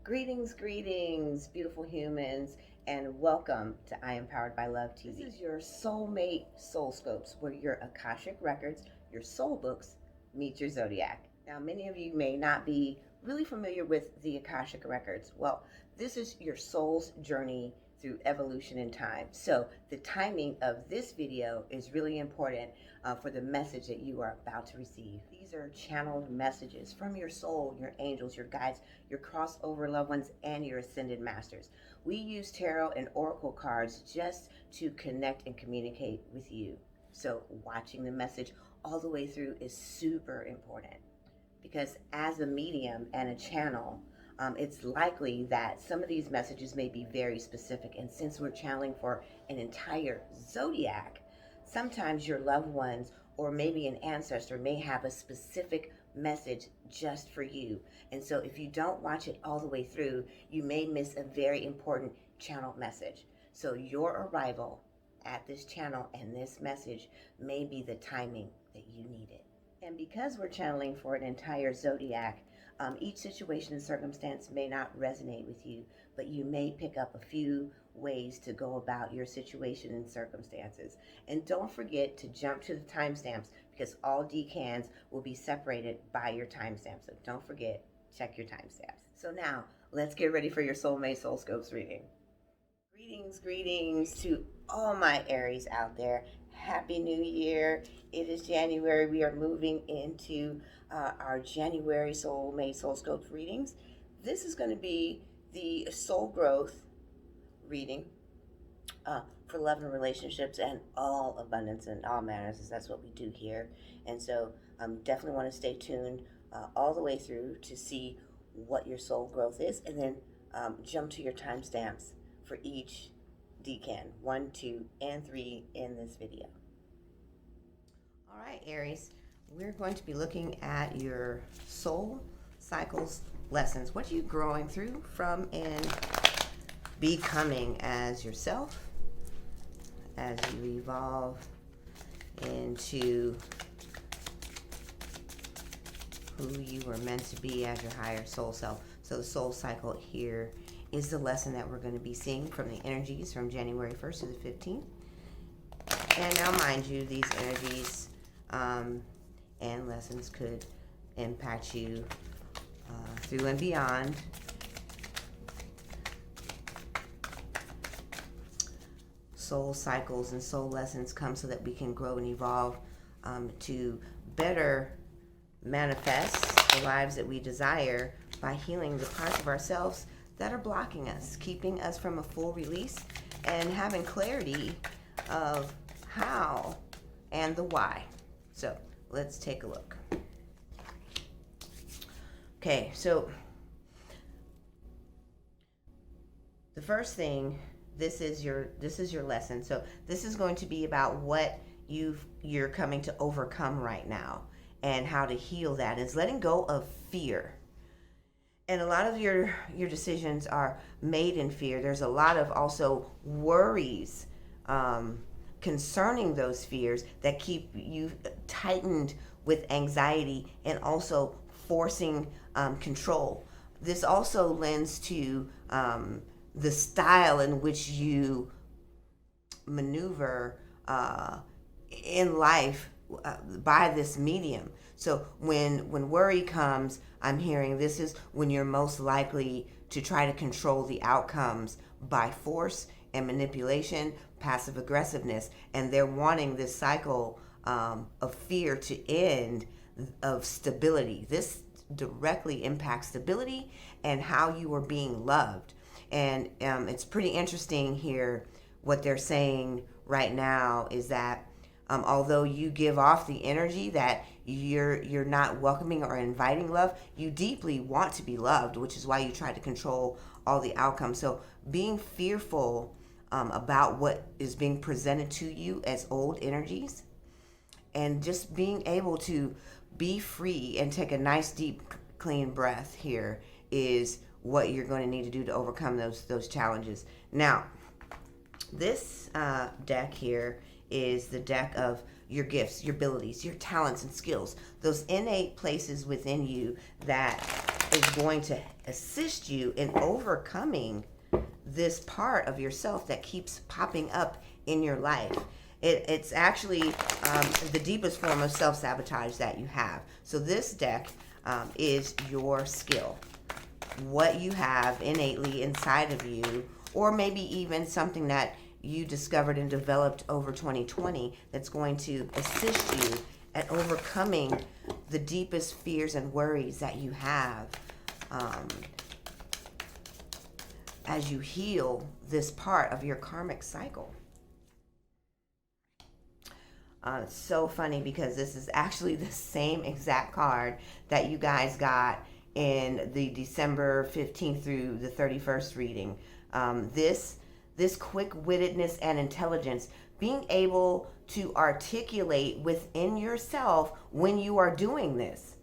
Greetings, beautiful humans, and welcome to I Am Powered by Love TV. This is your soulmate soul scopes, where your Akashic Records, your soul books, meet your zodiac. Now, many of you may not be really familiar with the Akashic Records. Well, this is your soul's journey through evolution in time. So the timing of this video is really important for the message that you are about to receive. These are channeled messages from your soul, your angels, your guides, your crossover loved ones, and your ascended masters. We use tarot and oracle cards just to connect and communicate with you. So watching the message all the way through is super important, because as a medium and a channel, it's likely that some of these messages may be very specific. And since we're channeling for an entire zodiac, sometimes your loved ones or maybe an ancestor may have a specific message just for you. And so if you don't watch it all the way through, you may miss a very important channeled message. So your arrival at this channel and this message may be the timing that you need it. And because we're channeling for an entire zodiac, each situation and circumstance may not resonate with you, but you may pick up a few ways to go about your situation and circumstances. And don't forget to jump to the timestamps, because all decans will be separated by your timestamp. So don't forget, check your timestamps. So now, let's get ready for your Soulmate Soul Scopes reading. Greetings to all my Aries out there. Happy New Year. It is January. We are moving into our January Soulmate Soul Scopes readings. This is going to be the soul growth reading for love and relationships and all abundance and all manners, as that's what we do here. And so definitely want to stay tuned all the way through to see what your soul growth is, and then jump to your timestamps for each decan, 1, 2, and 3 in this video. All right, Aries, we're going to be looking at your soul cycles lessons. What are you growing through from and becoming as yourself, as you evolve into who you were meant to be as your higher soul self. So the soul cycle here is the lesson that we're going to be seeing from the energies from January 1st to the 15th. And now, mind you, these energies and lessons could impact you through and beyond. Soul cycles and soul lessons come so that we can grow and evolve to better manifest the lives that we desire by healing the parts of ourselves that are blocking us, keeping us from a full release, and having clarity of how and the why. So let's take a look. Okay, so the first thing, this is your lesson. So this is going to be about what you're coming to overcome right now, and how to heal that is letting go of fear. And a lot of your decisions are made in fear. There's a lot of also worries concerning those fears that keep you tightened with anxiety and also forcing control. This also lends to the style in which you maneuver in life by this medium. So when worry comes, I'm hearing this is when you're most likely to try to control the outcomes by force and manipulation, passive aggressiveness, and they're wanting this cycle of fear to end, of stability. This directly impacts stability and how you are being loved. And it's pretty interesting here. What they're saying right now is that although you give off the energy that you're not welcoming or inviting love, you deeply want to be loved, which is why you try to control all the outcomes. So being fearful about what is being presented to you as old energies, and just being able to be free and take a nice deep clean breath here is what you're going to need to do to overcome those challenges. Now, this deck here is the deck of your gifts, your abilities, your talents and skills, those innate places within you that is going to assist you in overcoming this part of yourself that keeps popping up in your life. It's actually the deepest form of self-sabotage that you have. So this deck is your skill, what you have innately inside of you, or maybe even something that you discovered and developed over 2020 that's going to assist you at overcoming the deepest fears and worries that you have as you heal this part of your karmic cycle. It's so funny because this is actually the same exact card that you guys got in the December 15th through the 31st reading. This quick-wittedness and intelligence, being able to articulate within yourself when you are doing this.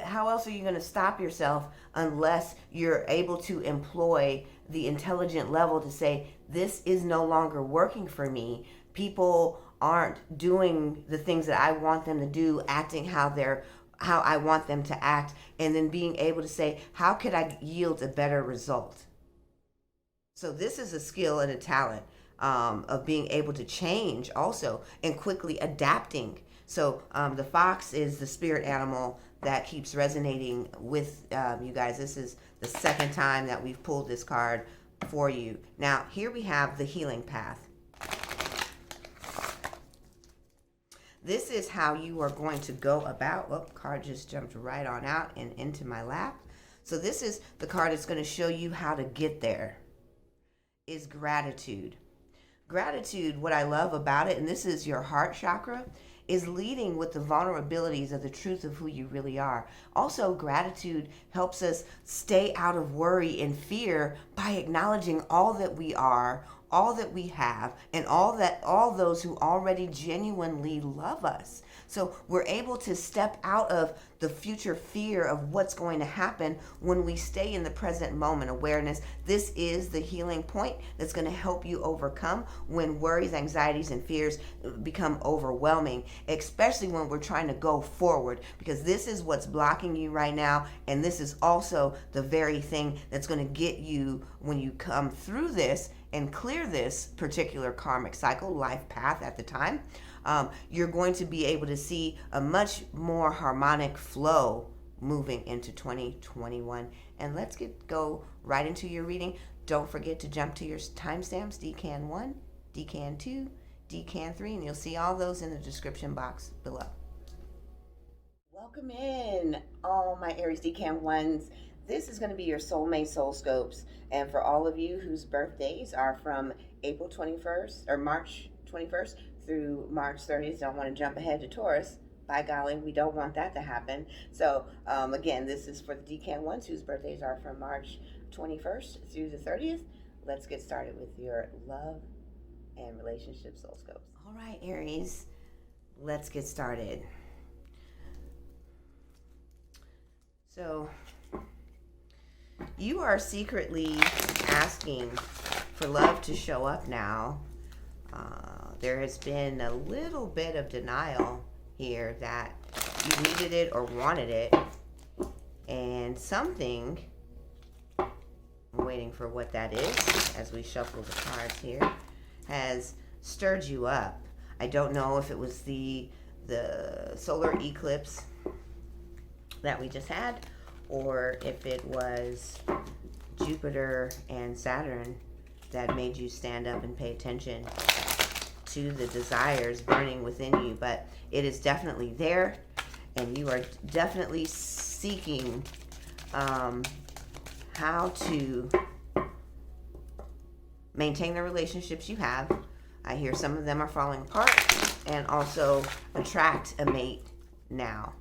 How else are you going to stop yourself unless you're able to employ the intelligent level to say, this is no longer working for me. People aren't doing the things that I want them to do, acting how I want them to act, and then being able to say, how could I yield a better result? So this is a skill and a talent of being able to change also and quickly adapting. So the fox is the spirit animal that keeps resonating with you guys. This is the second time that we've pulled this card for you. Now, here we have the healing path. This is how you are going to go about. Oh, card just jumped right on out and into my lap. So this is the card that's going to show you how to get there. Is gratitude. Gratitude, what I love about it, and this is your heart chakra, is leading with the vulnerabilities of the truth of who you really are. Also, gratitude helps us stay out of worry and fear by acknowledging all that we are, all that we have, and all those who already genuinely love us. So we're able to step out of the future fear of what's going to happen when we stay in the present moment awareness. This is the healing point that's going to help you overcome when worries, anxieties, and fears become overwhelming, especially when we're trying to go forward, because this is what's blocking you right now, and this is also the very thing that's going to get you when you come through this and clear this particular karmic cycle, life path at the time. You're going to be able to see a much more harmonic flow moving into 2021. And let's go right into your reading. Don't forget to jump to your timestamps, Decan 1, Decan 2, Decan 3, and you'll see all those in the description box below. Welcome in, all my Aries Decan 1s. This is going to be your soulmate soul scopes. And for all of you whose birthdays are from April 21st or March 21st through March 30th, don't want to jump ahead to Taurus. By golly, we don't want that to happen. So again, this is for the Decan 1s whose birthdays are from March 21st through the 30th. Let's get started with your love and relationship soul scopes. All right, Aries, let's get started. So you are secretly asking for love to show up now. There has been a little bit of denial here that you needed it or wanted it, and something, I'm waiting for what that is as we shuffle the cards here, has stirred you up. I don't know if it was the solar eclipse that we just had, or if it was Jupiter and Saturn that made you stand up and pay attention to the desires burning within you. But it is definitely there, and you are definitely seeking how to maintain the relationships you have. I hear some of them are falling apart, and also attract a mate now.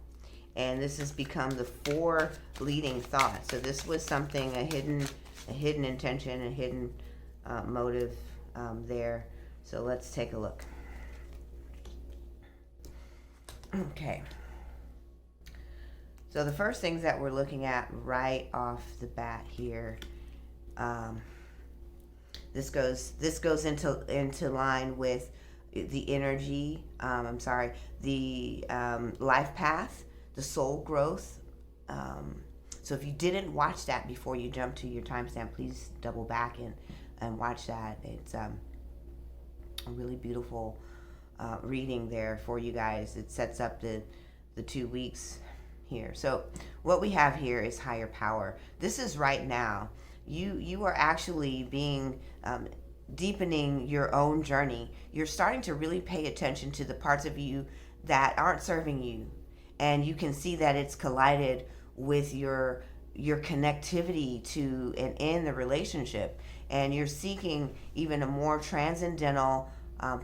And this has become the 4 leading thoughts. So this was something, a hidden intention, a hidden motive there. So let's take a look. Okay. So the first things that we're looking at right off the bat here, this goes into line with the energy. The life path, the soul growth. So if you didn't watch that before you jump to your timestamp, please double back and watch that. It's a really beautiful reading there for you guys. It sets up the 2 weeks here. So what we have here is higher power. This is right now. You are actually being deepening your own journey. You're starting to really pay attention to the parts of you that aren't serving you, and you can see that it's collided with your connectivity to and in the relationship, and you're seeking even a more transcendental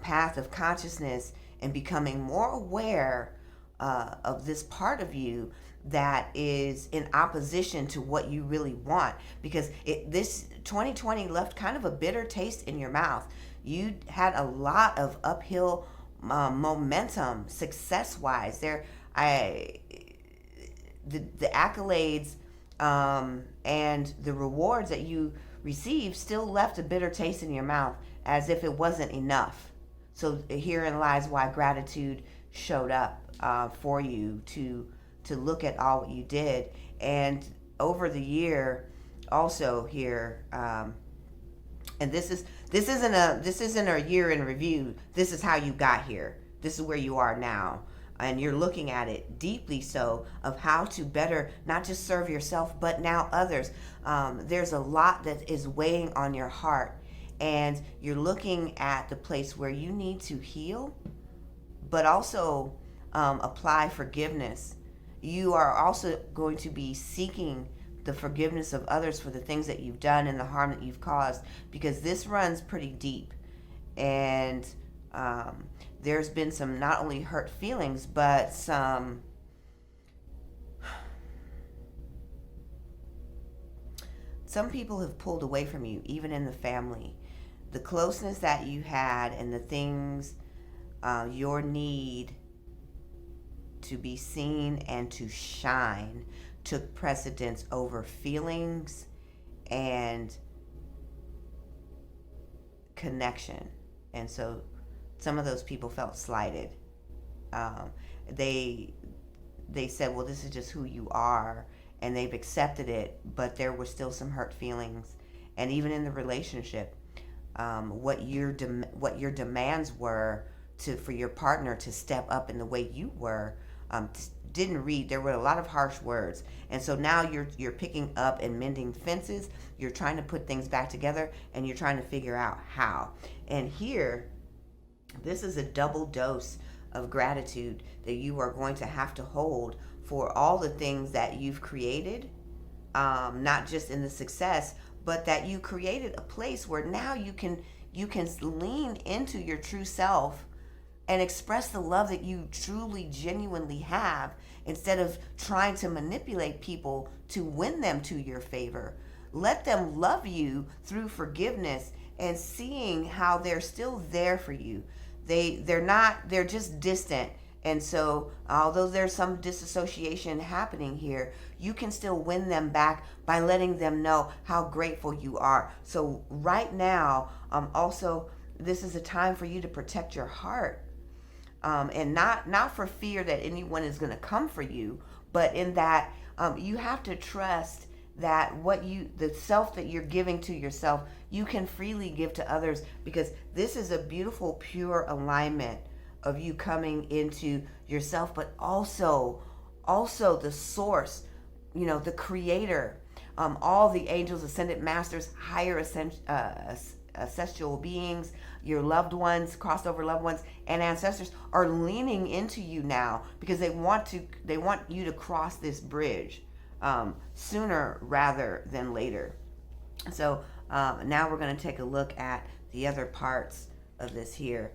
path of consciousness and becoming more aware of this part of you that is in opposition to what you really want, because this 2020 left kind of a bitter taste in your mouth. You had a lot of uphill momentum success wise there. The accolades and the rewards that you received still left a bitter taste in your mouth, as if it wasn't enough. So herein lies why gratitude showed up for you to look at all what you did. And over the year also here, and this isn't a year in review. This is how you got here. This is where you are now, and you're looking at it deeply so of how to better not just serve yourself but now others. There's a lot that is weighing on your heart, and you're looking at the place where you need to heal but also apply forgiveness. You are also going to be seeking the forgiveness of others for the things that you've done and the harm that you've caused, because this runs pretty deep. And there's been some not only hurt feelings, but some people have pulled away from you, even in the family. The closeness that you had and the things, your need to be seen and to shine took precedence over feelings and connection. And so some of those people felt slighted. They said, well, this is just who you are, and they've accepted it, but there were still some hurt feelings. And even in the relationship, what your demands were for your partner to step up in the way you were, didn't read. There were a lot of harsh words, and so now you're picking up and mending fences. You're trying to put things back together, and you're trying to figure out how. And here, this is a double dose of gratitude that you are going to have to hold for all the things that you've created, not just in the success, but that you created a place where now you can lean into your true self and express the love that you truly, genuinely have, instead of trying to manipulate people to win them to your favor. Let them love you through forgiveness and seeing how they're still there for you. They're just distant. And so although there's some disassociation happening here, you can still win them back by letting them know how grateful you are. So right now, also, this is a time for you to protect your heart. And not for fear that anyone is going to come for you, but in that you have to trust that the self that you're giving to yourself, you can freely give to others, because this is a beautiful, pure alignment of you coming into yourself, but also the source, the creator, all the angels, ascended masters, higher ancestral beings, your loved ones, crossover loved ones, and ancestors are leaning into you now, because they want you to cross this bridge sooner rather than later. So now we're going to take a look at the other parts of this here.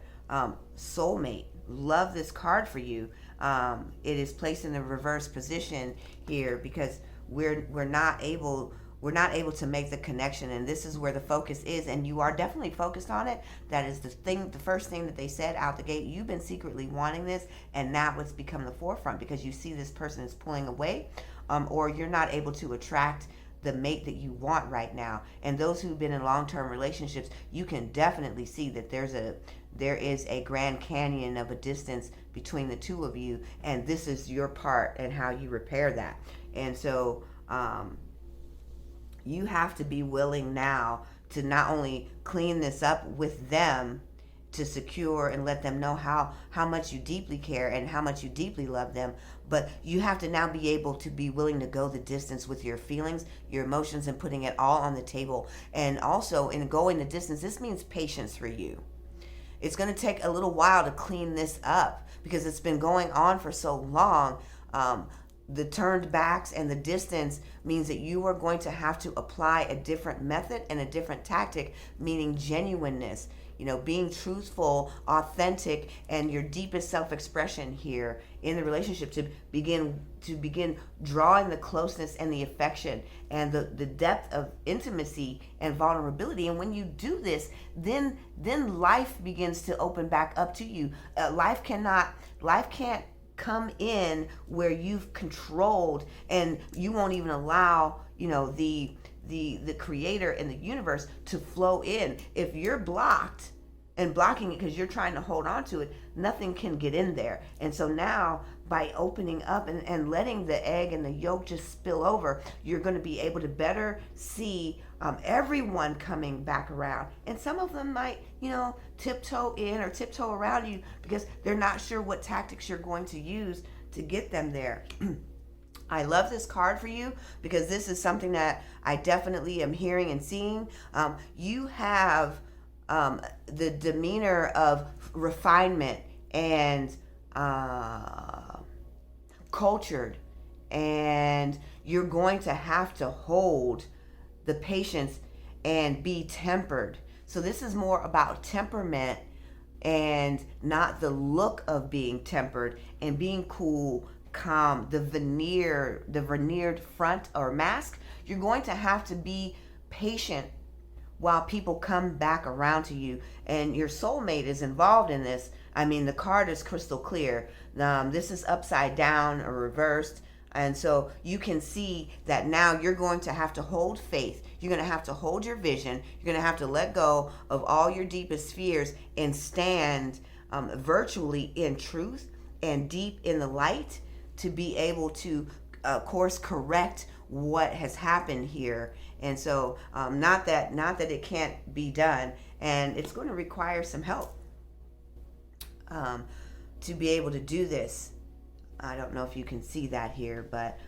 Soulmate. Love this card for you. It is placed in the reverse position here because we're not able to make the connection, and this is where the focus is, and you are definitely focused on it. That is the first thing that they said out the gate. You've been secretly wanting this, and now it's become the forefront because you see this person is pulling away, or you're not able to attract the mate that you want right now. And those who've been in long-term relationships, you can definitely see that there is a Grand Canyon of a distance between the two of you, and this is your part and how you repair that. And so you have to be willing now to not only clean this up with them, to secure and let them know how much you deeply care and how much you deeply love them, but you have to now be able to be willing to go the distance with your feelings, your emotions, and putting it all on the table. And also, in going the distance, this means patience for you. It's going to take a little while to clean this up because it's been going on for so long. The turned backs and the distance means that you are going to have to apply a different method and a different tactic, meaning genuineness, being truthful, authentic, and your deepest self-expression here in the relationship to begin drawing the closeness and the affection and the depth of intimacy and vulnerability. And when you do this, then life begins to open back up to you. Life can't come in where you've controlled, and you won't even allow the creator and the universe to flow in. If you're blocked and blocking it because you're trying to hold on to it, nothing can get in there. And so now, by opening up and letting the egg and the yolk just spill over, you're going to be able to better see everyone coming back around. And some of them might, tiptoe in or tiptoe around you because they're not sure what tactics you're going to use to get them there. I love this card for you because this is something that I definitely am hearing and seeing. You have the demeanor of refinement and cultured, and you're going to have to hold the patience and be tempered. So this is more about temperament and not the look of being tempered and being cool, calm, the veneered front or mask. You're going to have to be patient while people come back around to you, and your soulmate is involved in this. I mean, the card is crystal clear. This is upside down or reversed. And so you can see that now you're going to have to hold faith. You're going to have to hold your vision. You're going to have to let go of all your deepest fears and stand virtually in truth and deep in the light to be able to course correct what has happened here. And so not that it can't be done, and it's going to require some help to be able to do this. I don't know if you can see that here, but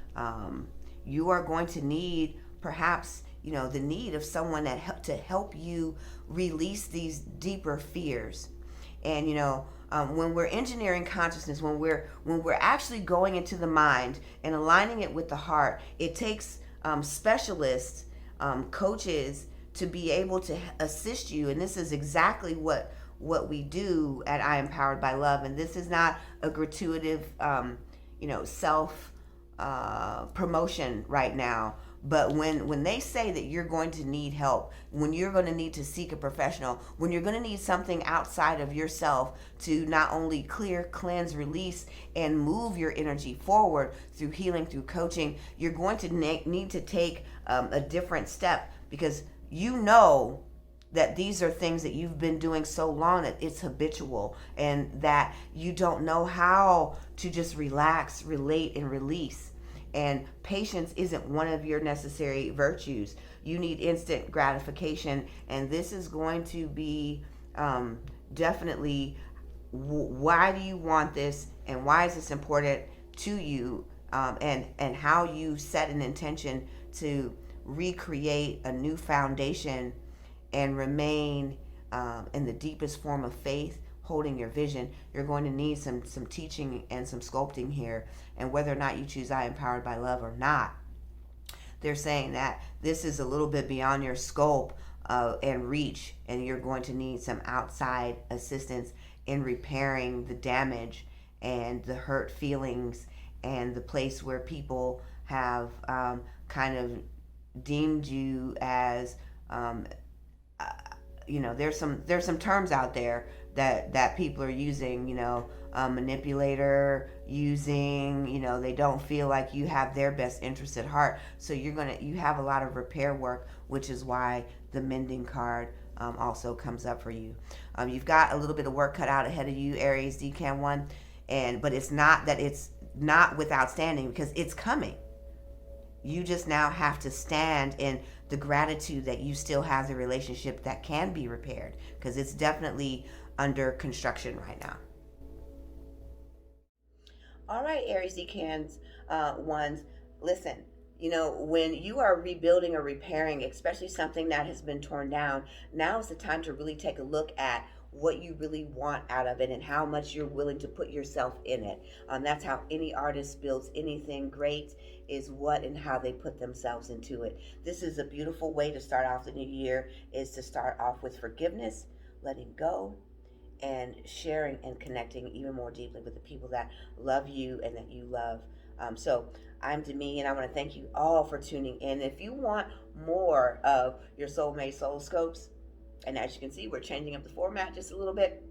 you are going to need perhaps the need of someone to help you release these deeper fears. And when we're engineering consciousness, when we're actually going into the mind and aligning it with the heart, it takes specialists, coaches, to be able to assist you. And this is exactly what we do at I Am Powered by Love. And this is not a gratuitous self promotion right now. But when they say that you're going to need help, when you're going to need to seek a professional, when you're going to need something outside of yourself to not only clear, cleanse, release, and move your energy forward through healing, through coaching, you're going to need to take a different step, because that these are things that you've been doing so long that it's habitual, and that you don't know how to just relax, relate, and release. And patience isn't one of your necessary virtues. You need instant gratification, and this is going to be definitely why do you want this, and why is this important to you, and how you set an intention to recreate a new foundation and remain in the deepest form of faith, holding your vision. You're going to need some teaching and some sculpting here. And whether or not you choose I Am Powered by Love or not, they're saying that this is a little bit beyond your scope and reach, and you're going to need some outside assistance in repairing the damage and the hurt feelings and the place where people have kind of deemed you as there's some terms out there that people are using, manipulator, using, they don't feel like you have their best interest at heart. So you have a lot of repair work, which is why the mending card also comes up for you. You've got a little bit of work cut out ahead of you, Aries Decan 1, but it's not that it's not without standing, because it's coming. You just now have to stand in the gratitude that you still have the relationship that can be repaired, because it's definitely under construction right now. All right, Aries Decans ones, listen. When you are rebuilding or repairing, especially something that has been torn down, now is the time to really take a look at what you really want out of it and how much you're willing to put yourself in it. That's how any artist builds anything great, is what and how they put themselves into it. This is a beautiful way to start off the new year, is to start off with forgiveness, letting go, and sharing and connecting even more deeply with the people that love you and that you love. So I'm Demi, and I want to thank you all for tuning in. If you want more of your Soulmate Soul Scopes, and as you can see, we're changing up the format just a little bit,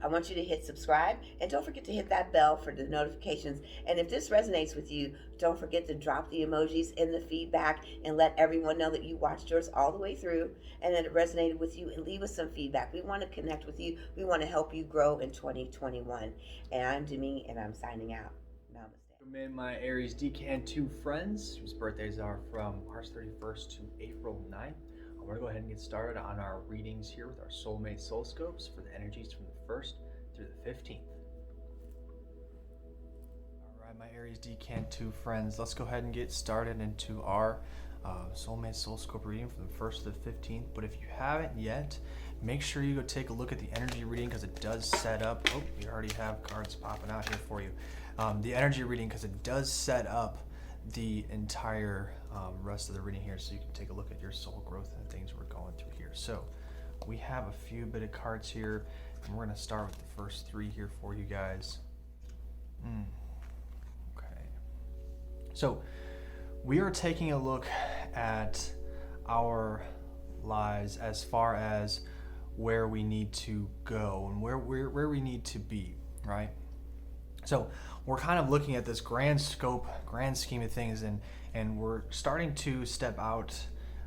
I want you to hit subscribe, and don't forget to hit that bell for the notifications. And if this resonates with you, don't forget to drop the emojis in the feedback and let everyone know that you watched yours all the way through and that it resonated with you, and leave us some feedback. We want to connect with you. We want to help you grow in 2021. And I'm Demi, and I'm signing out. Namaste. My Aries Decan 2 friends whose birthdays are from March 31st to April 9th. We're going to go ahead and get started on our readings here with our Soulmate Soul Scopes for the energies from the 1st through the 15th. Alright, my Aries Decan 2 friends, let's go ahead and get started into our Soulmate Soul Scope reading from the 1st to the 15th. But if you haven't yet, make sure you go take a look at the energy reading, because it does set up, we already have cards popping out here for you. The energy reading, because it does set up the entire rest of the reading here, so you can take a look at your soul growth and things we're going through here. So we have a few bit of cards here, and we're going to start with the first 3 here for you guys. Okay, so we are taking a look at our lives as far as where we need to go and where we need to be, right? So we're kind of looking at this grand scope, grand scheme of things, and we're starting to step out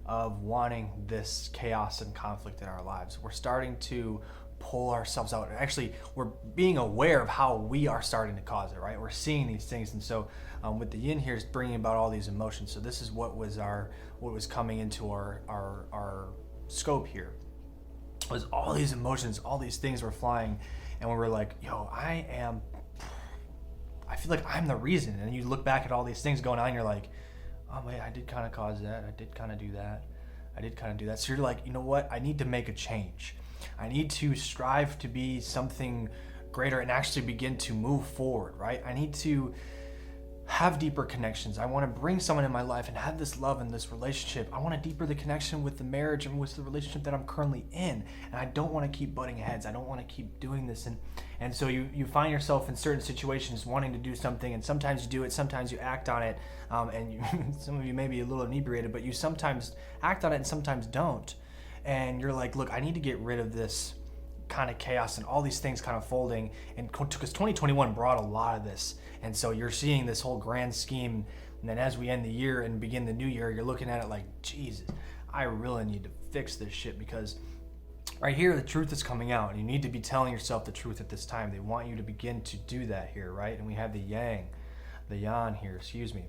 of wanting this chaos and conflict in our lives. We're starting to pull ourselves out. Actually, we're being aware of how we are starting to cause it, right? We're seeing these things, and so with the yin here is bringing about all these emotions. So this is what was coming into our scope here, was all these emotions, all these things were flying, and we were like, yo, I feel like I'm the reason. And you look back at all these things going on, and you're like, oh wait, I did kind of cause that. I did kind of do that. I did kind of do that. So you're like, you know what? I need to make a change. I need to strive to be something greater and actually begin to move forward, right? I need to have deeper connections. I want to bring someone in my life and have this love and this relationship. I want to deeper the connection with the marriage and with the relationship that I'm currently in. And I don't want to keep butting heads. I don't want to keep doing this. And so you find yourself in certain situations wanting to do something, and sometimes you do it, sometimes you act on it, and some of you may be a little inebriated, but you sometimes act on it and sometimes don't. And you're like, look, I need to get rid of this kind of chaos and all these things kind of folding, and because 2021 brought a lot of this, and so you're seeing this whole grand scheme, and then as we end the year and begin the new year, you're looking at it like, Jesus, I really need to fix this shit, because right here the truth is coming out, and you need to be telling yourself the truth at this time. They want you to begin to do that here, right? And we have the yan here, excuse me.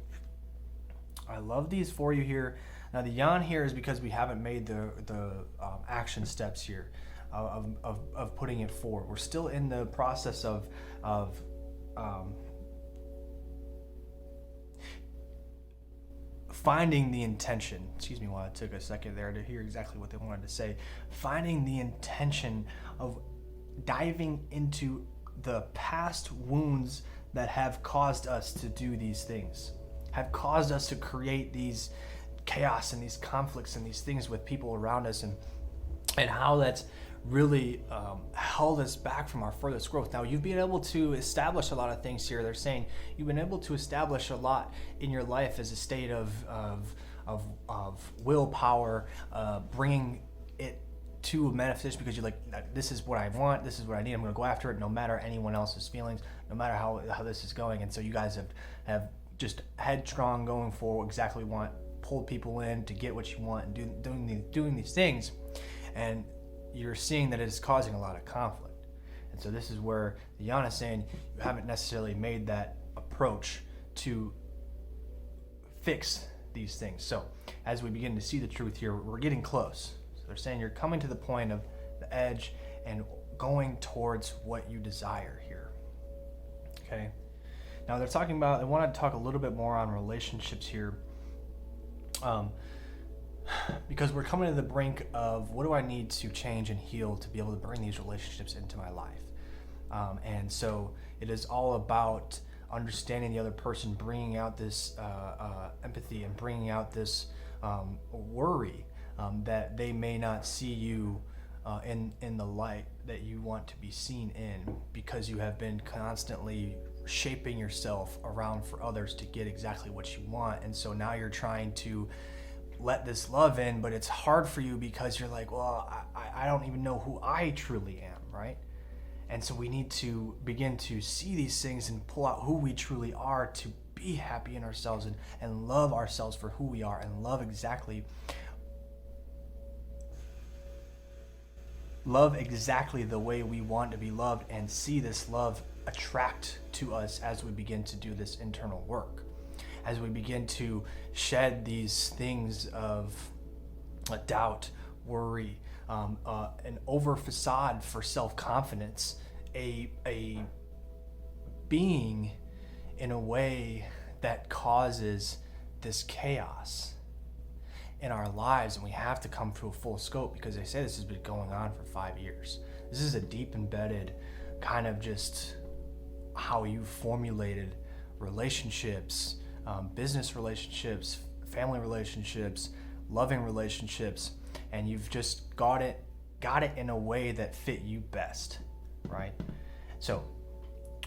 I love these for you here. Now the yan here is because we haven't made the action steps here of putting it forward. We're still in the process of finding the intention. Excuse me while I took a second there to hear exactly what they wanted to say. Finding the intention of diving into the past wounds that have caused us to do these things, have caused us to create these chaos and these conflicts and these things with people around us, and how that's really held us back from our furthest growth. Now, you've been able to establish a lot of things here. They're saying you've been able to establish a lot in your life as a state of willpower, bringing it to a manifestation, because you're like, this is what I want, this is what I need, I'm going to go after it no matter anyone else's feelings, no matter how this is going. And so you guys have just headstrong going for exactly what you want, pulled people in to get what you want, and doing these things, and you're seeing that it is causing a lot of conflict. And so this is where the yan is saying you haven't necessarily made that approach to fix these things. So as we begin to see the truth here, we're getting close. So they're saying you're coming to the point of the edge and going towards what you desire here. Okay. Now they're talking about, I want to talk a little bit more on relationships here. Because we're coming to the brink of what do I need to change and heal to be able to bring these relationships into my life. And so it is all about understanding the other person, bringing out this empathy and bringing out this worry that they may not see you in the light that you want to be seen in, because you have been constantly shaping yourself around for others to get exactly what you want. And so now you're trying to let this love in, but it's hard for you because you're like, well, I don't even know who I truly am, right? And so we need to begin to see these things and pull out who we truly are to be happy in ourselves and love ourselves for who we are and love exactly the way we want to be loved, and see this love attract to us as we begin to do this internal work, as we begin to shed these things of doubt, worry, an over facade for self-confidence, a being in a way that causes this chaos in our lives. And we have to come to a full scope, because they say this has been going on for 5 years. This is a deep embedded kind of just how you formulated relationships, business relationships, family relationships, loving relationships, and you've just got it in a way that fit you best, right? So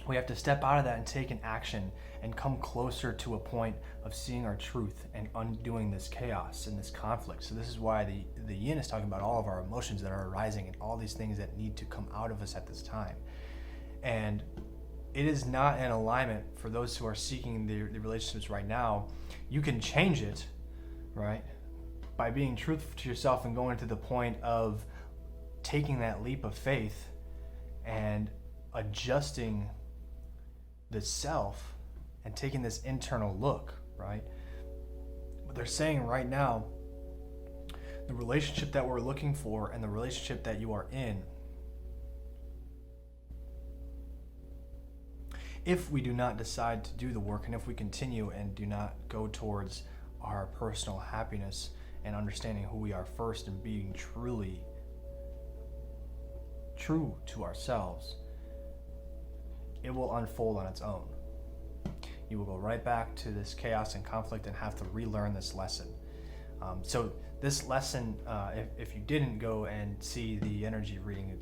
we have to step out of that and take an action and come closer to a point of seeing our truth and undoing this chaos and this conflict. So this is why the yin is talking about all of our emotions that are arising and all these things that need to come out of us at this time. And it is not in alignment for those who are seeking the relationships right now. You can change it, right? By being truthful to yourself and going to the point of taking that leap of faith and adjusting the self and taking this internal look, right? But they're saying right now, the relationship that we're looking for and the relationship that you are in, if we do not decide to do the work, and if we continue and do not go towards our personal happiness and understanding who we are first and being truly true to ourselves, it will unfold on its own. You will go right back to this chaos and conflict and have to relearn this lesson. So this lesson, if you didn't go and see the energy reading,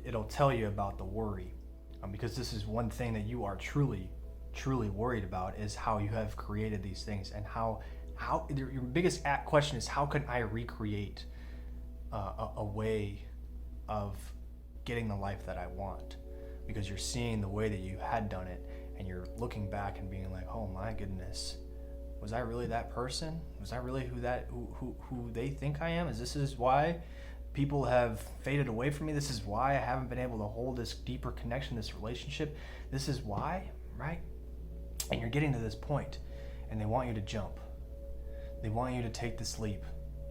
it'll tell you about the worry, because this is one thing that you are truly worried about, is how you have created these things, and how your biggest question is, how can I recreate a way of getting the life that I want? Because you're seeing the way that you had done it, and you're looking back and being like, oh my goodness, was I really that person? Was I really who they think I am? This is why people have faded away from me? This is why I haven't been able to hold this deeper connection, this relationship? This is why, right? And you're getting to this point, and they want you to jump. They want you to take this leap,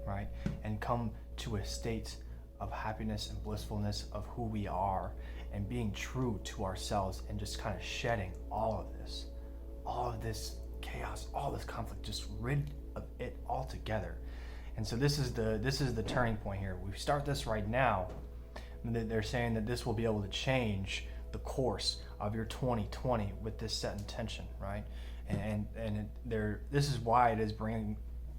right? And come to a state of happiness and blissfulness of who we are, and being true to ourselves, and just kind of shedding all of this chaos, all this conflict, just rid of it altogether. And so this is the turning point here. We start this right now. They're saying that this will be able to change the course of your 2020 with this set intention, right? And this is why it is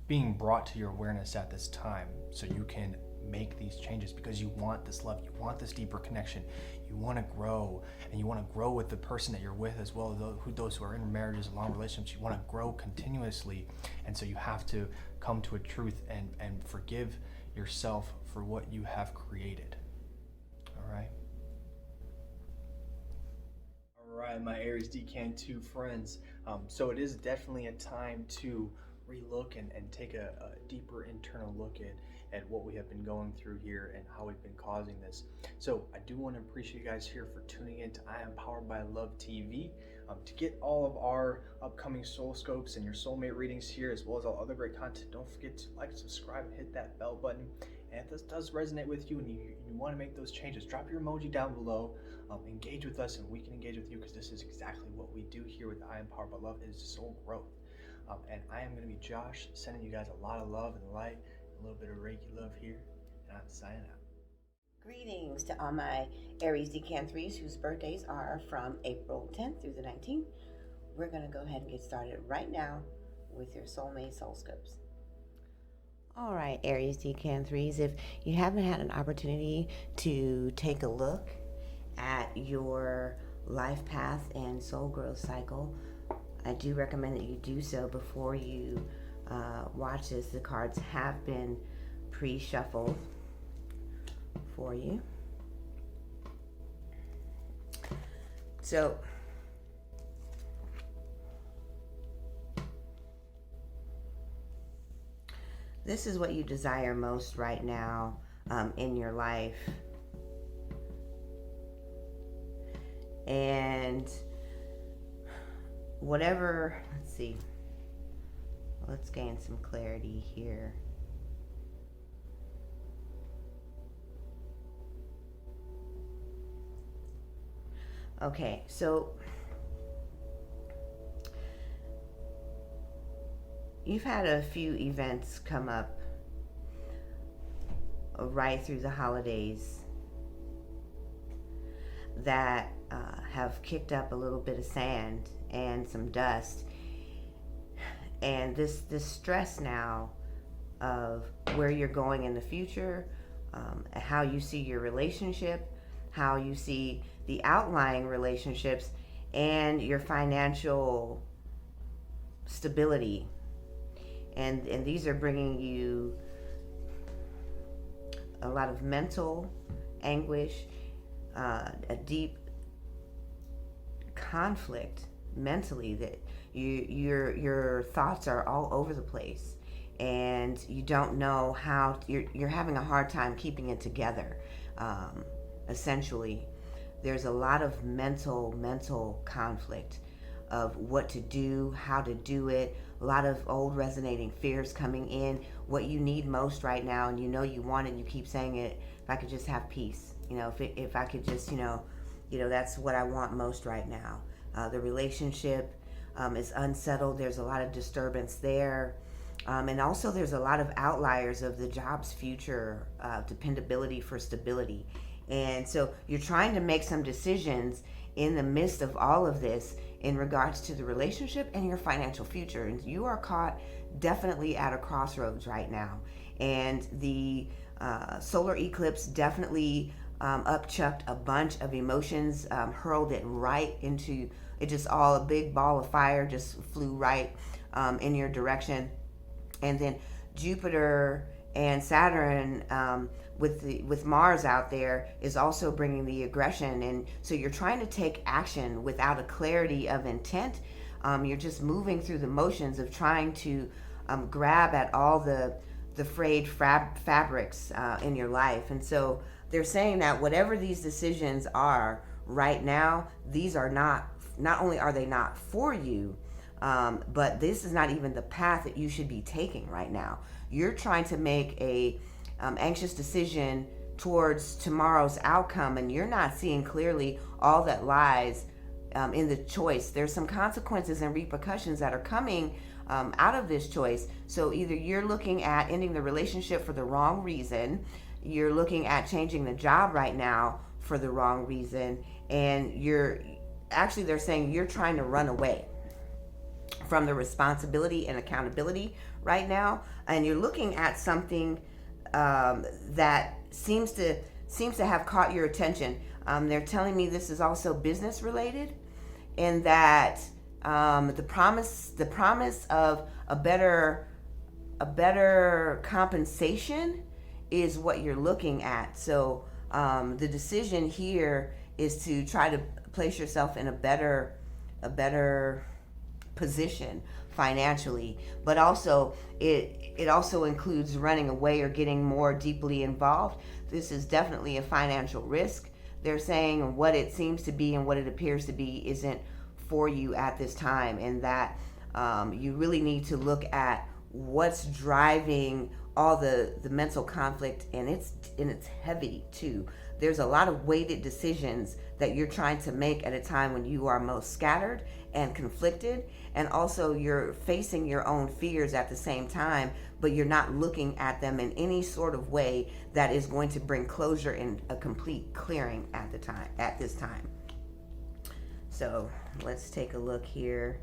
being brought to your awareness at this time, so you can make these changes, because you want this love, you want this deeper connection, you want to grow, and you want to grow with the person that you're with, as well as those who are in marriages and long relationships. You want to grow continuously, and so you have to come to a truth and forgive yourself for what you have created. All right, my Aries Decan 2 friends. So it is definitely a time to relook and take a deeper internal look at what we have been going through here and how we've been causing this. So I do want to appreciate you guys here for tuning in to I Am Powered by Love TV. To get all of our upcoming soul scopes and your soulmate readings here, as well as all other great content, don't forget to like, subscribe, and hit that bell button. And if this does resonate with you and you want to make those changes, drop your emoji down below. Engage with us and we can engage with you, because this is exactly what we do here with I Am Powered by Love, is soul growth. And I am going to be Josh, sending you guys a lot of love and light, a little bit of Reiki love here, and I'm signing out. Greetings to all my Aries Decan 3s whose birthdays are from April 10th through the 19th. We're going to go ahead and get started right now with your soulmate soul scopes. All right, Aries Decan 3s, if you haven't had an opportunity to take a look at your life path and soul growth cycle, I do recommend that you do so before you watch this. The cards have been pre-shuffled for you. So this is what you desire most right now in your life. And whatever, let's gain some clarity here. Okay, so you've had a few events come up right through the holidays that have kicked up a little bit of sand and some dust, and this stress now of where you're going in the future, how you see your relationship, how you see the outlying relationships, and your financial stability, and these are bringing you a lot of mental anguish, a deep conflict mentally, that your thoughts are all over the place and you don't know how, you're having a hard time keeping it together. Essentially, there's a lot of mental conflict of what to do, how to do it, a lot of old resonating fears coming in, what you need most right now, and you know you want it, you keep saying it, if I could just have peace, if I could just, that's what I want most right now. The relationship is unsettled, there's a lot of disturbance there, and also there's a lot of outliers of the job's future, dependability for stability. And so you're trying to make some decisions in the midst of all of this in regards to the relationship and your financial future. And you are caught definitely at a crossroads right now. And the solar eclipse definitely upchucked a bunch of emotions, hurled it right into it, just all a big ball of fire just flew right in your direction. And then Jupiter and Saturn, with Mars out there, is also bringing the aggression, and so you're trying to take action without a clarity of intent. You're just moving through the motions of trying to grab at all the frayed fabrics in your life. And so they're saying that whatever these decisions are right now, these are not only are they not for you, but this is not even the path that you should be taking right now. You're trying to make a anxious decision towards tomorrow's outcome, and you're not seeing clearly all that lies in the choice. There's some consequences and repercussions that are coming out of this choice. So either you're looking at ending the relationship for the wrong reason, you're looking at changing the job right now for the wrong reason, and they're saying you're trying to run away from the responsibility and accountability right now, and you're looking at something that seems to have caught your attention. They're telling me this is also business related, and that the promise of a better compensation is what you're looking at. So the decision here is to try to place yourself in a better position financially, but also it also includes running away or getting more deeply involved. This is definitely a financial risk. They're saying what it seems to be and what it appears to be isn't for you at this time, and that you really need to look at what's driving all the mental conflict, and it's heavy too. There's a lot of weighted decisions that you're trying to make at a time when you are most scattered and conflicted, and also you're facing your own fears at the same time, but you're not looking at them in any sort of way that is going to bring closure and a complete clearing at this time. So let's take a look here.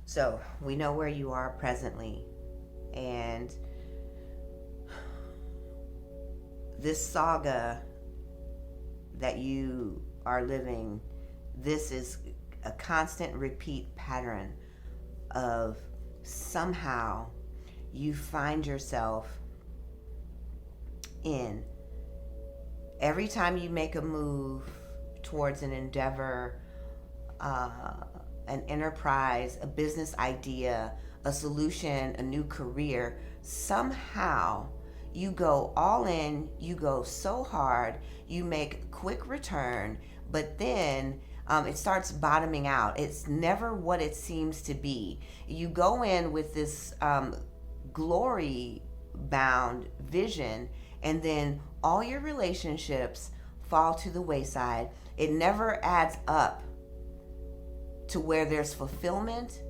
So we know where you are presently, and this saga that you are living, this is a constant repeat pattern of somehow you find yourself in, every time you make a move towards an endeavor, an enterprise, a business idea, a solution, a new career, somehow you go all in, you go so hard, you make quick return, but then it starts bottoming out. It's never what it seems to be. You go in with this glory bound vision, and then all your relationships fall to the wayside. It never adds up to where there's fulfillment,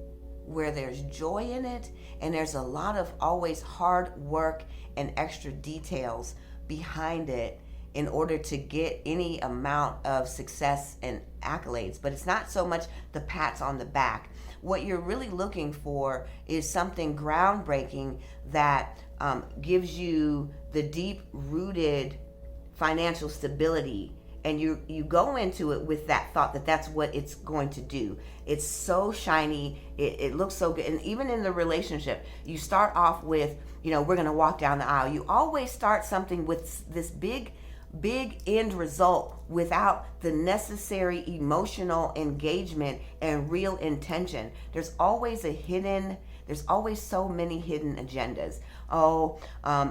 where there's joy in it, and there's a lot of always hard work and extra details behind it in order to get any amount of success and accolades. But it's not so much the pats on the back. What you're really looking for is something groundbreaking that gives you the deep-rooted financial stability. And you go into it with that thought that that's what it's going to do. It's so shiny. It looks so good. And even in the relationship, you start off with, we're going to walk down the aisle. You always start something with this big end result without the necessary emotional engagement and real intention. There's always so many hidden agendas.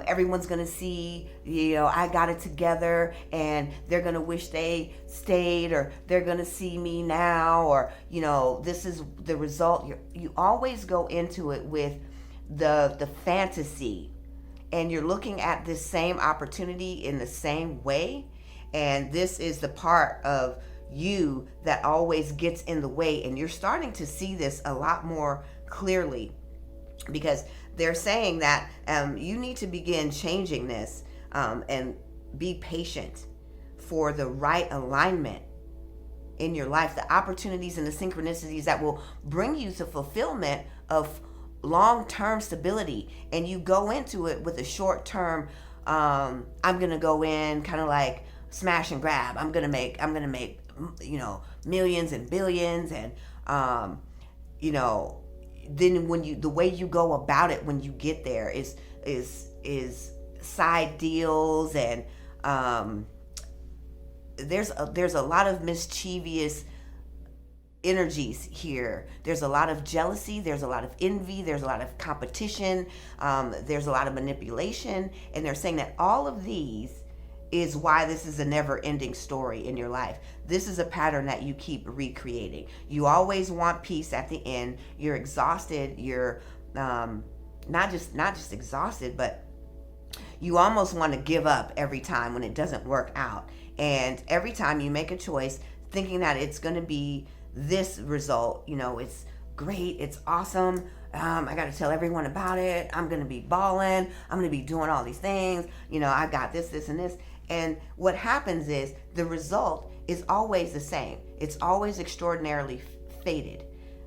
Everyone's gonna see, I got it together, and they're gonna wish they stayed, or they're gonna see me now, or this is the result. You always go into it with the fantasy, and you're looking at this same opportunity in the same way, and this is the part of you that always gets in the way. And you're starting to see this a lot more clearly, because they're saying that you need to begin changing this and be patient for the right alignment in your life, the opportunities and the synchronicities that will bring you to fulfillment of long-term stability. And you go into it with a short-term, I'm gonna go in kind of like smash and grab. I'm gonna make millions and billions, and then the way you go about it when you get there is side deals, and there's a lot of mischievous energies here. There's a lot of jealousy, there's a lot of envy, there's a lot of competition, there's a lot of manipulation, and they're saying that all of these is why this is a never-ending story in your life. This is a pattern that you keep recreating. You always want peace at the end. You're exhausted. You're not just exhausted, but you almost want to give up every time when it doesn't work out. And every time you make a choice thinking that it's going to be this result, it's great, it's awesome, I got to tell everyone about it, I'm going to be balling, I'm going to be doing all these things, I got this, and this. And what happens is the result is always the same. It's always extraordinarily fated.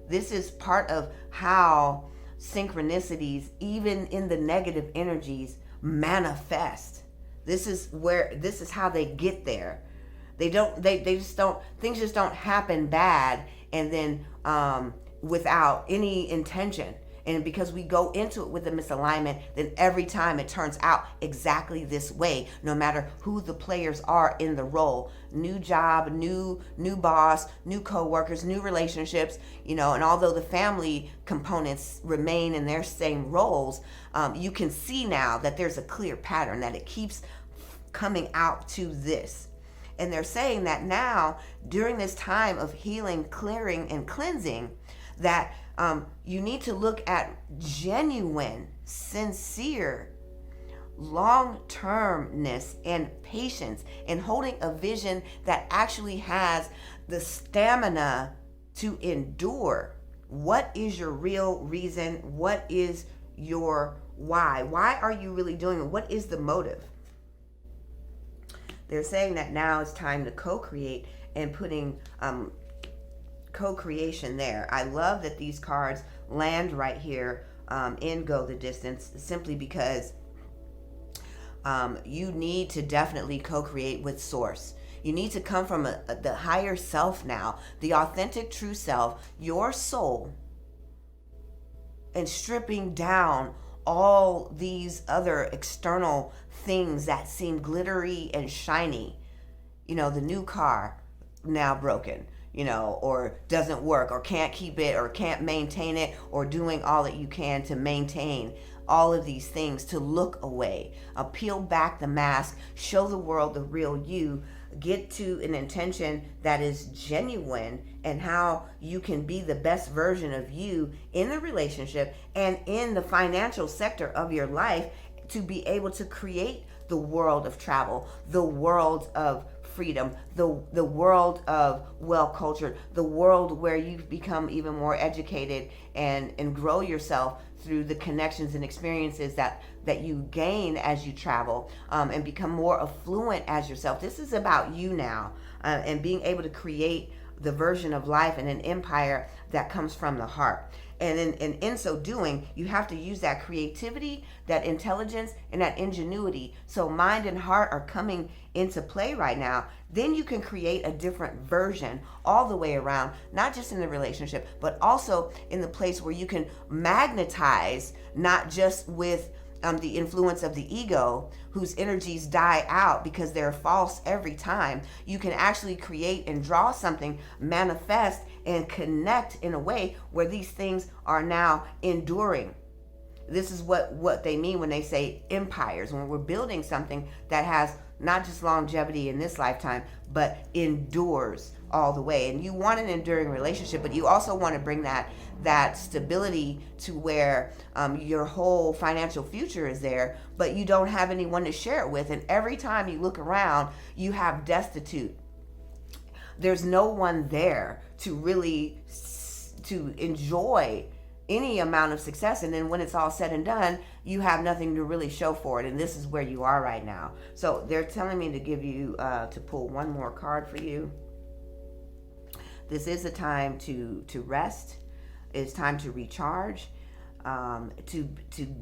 This is part of how synchronicities, even in the negative energies, manifest. This is how they get there. They just don't, things just don't happen bad and then without any intention. And because we go into it with a misalignment, then every time it turns out exactly this way, no matter who the players are in the role. New job, new boss, new co-workers, new relationships, and although the family components remain in their same roles, you can see now that there's a clear pattern, that it keeps coming out to this. And they're saying that now, during this time of healing, clearing, and cleansing, that you need to look at genuine, sincere, long-termness and patience, and holding a vision that actually has the stamina to endure. What is your real reason? What is your why? Why are you really doing it? What is the motive? They're saying that now it's time to co-create and putting co-creation there. I love that these cards land right here in Go the Distance, simply because you need to definitely co-create with Source. You need to come from the higher self now, the authentic true self, your soul, and stripping down all these other external things that seem glittery and shiny. The new car now broken, or doesn't work, or can't keep it, or can't maintain it, or doing all that you can to maintain all of these things, to look away. Peel back the mask, show the world the real you, get to an intention that is genuine, and how you can be the best version of you in the relationship and in the financial sector of your life, to be able to create the world of travel, the world of freedom, the world of well-cultured, the world where you become even more educated and grow yourself through the connections and experiences that you gain as you travel, and become more affluent as yourself. This is about you now, and being able to create the version of life and an empire that comes from the heart. And in so doing, you have to use that creativity, that intelligence, and that ingenuity. So mind and heart are coming into play right now. Then you can create a different version all the way around, not just in the relationship, but also in the place where you can magnetize, not just with the influence of the ego, whose energies die out because they're false every time. You can actually create and draw something, manifest, and connect in a way where these things are now enduring. This is what they mean when they say empires, when we're building something that has not just longevity in this lifetime, but endures all the way. And you want an enduring relationship, but you also want to bring that stability to where your whole financial future is there, but you don't have anyone to share it with. And every time you look around, you have destitute. There's no one there to really to enjoy any amount of success. And then when it's all said and done, you have nothing to really show for it. And this is where you are right now. So they're telling me to give you, to pull one more card for you. This is a time to rest. It's time to recharge, to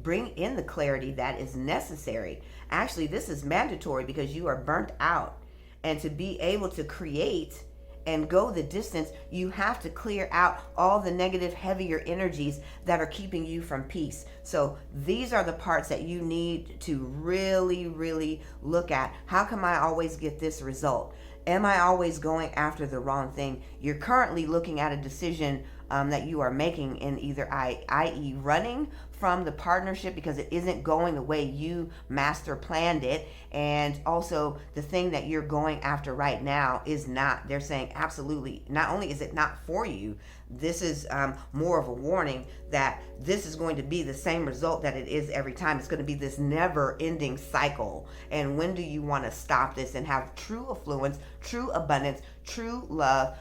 bring in the clarity that is necessary. Actually, this is mandatory because you are burnt out. And to be able to create and go the distance, you have to clear out all the negative, heavier energies that are keeping you from peace. So these are the parts that you need to really, really look at. How come I always get this result? Am I always going after the wrong thing? You're currently looking at a decision that you are making in either i.e. running from the partnership because it isn't going the way you master planned it, and also the thing that you're going after right now is not, they're saying absolutely, not only is it not for you, this is more of a warning that this is going to be the same result that it is every time. It's going to be this never-ending cycle. And when do you want to stop this and have true affluence, true abundance, true love,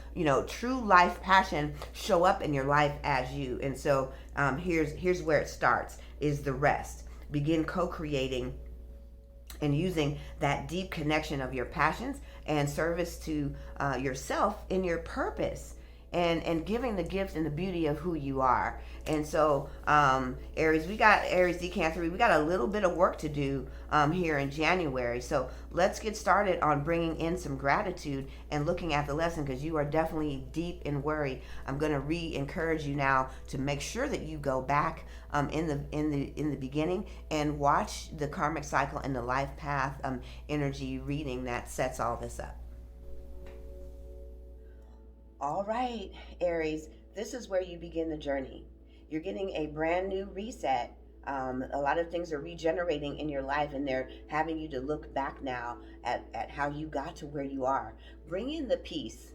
true life passion show up in your life as you? And so here's where it starts, is the rest. Begin co-creating and using that deep connection of your passions and service to yourself in your purpose. and giving the gift and the beauty of who you are. And so, Aries, we got Aries Decan 3. We got a little bit of work to do here in January. So let's get started on bringing in some gratitude and looking at the lesson, because you are definitely deep in worry. I'm going to encourage you now to make sure that you go back in the beginning and watch the karmic cycle and the life path energy reading that sets all this up. All right, Aries, this is where you begin the journey. You're getting a brand new reset. A lot of things are regenerating in your life, and they're having you to look back now at how you got to where you are. Bring in the peace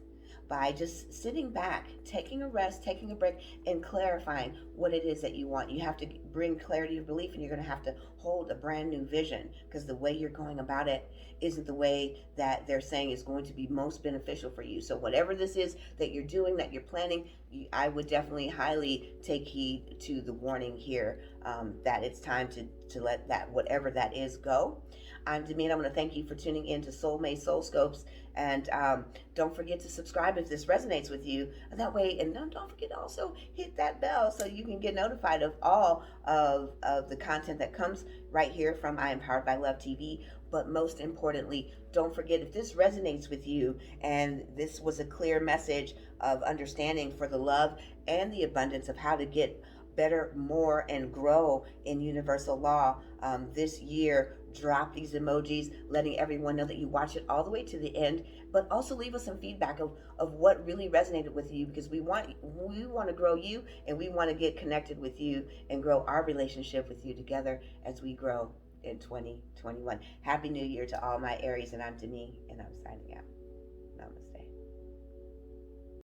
by just sitting back, taking a rest, taking a break, and clarifying what it is that you want. You have to bring clarity of belief, and you're going to have to hold a brand new vision, because the way you're going about it isn't the way that they're saying is going to be most beneficial for you. So whatever this is that you're doing, that you're planning, I would definitely highly take heed to the warning here, that it's time to let that, whatever that is, go. I'm Decan. I want to thank you for tuning in to Soulmate Soulscopes, and don't forget to subscribe if this resonates with you. That way, and don't forget to also hit that bell so you can get notified of all of the content that comes right here from I Am Powered by Love TV. But most importantly, don't forget, if this resonates with you and this was a clear message of understanding for the love and the abundance of how to get better, more, and grow in universal law this year, drop these emojis, letting everyone know that you watch it all the way to the end, but also leave us some feedback of what really resonated with you, because we want to grow you, and we want to get connected with you and grow our relationship with you together as we grow in 2021. Happy New Year to all my Aries, and I'm Decan, and I'm signing out. Namaste.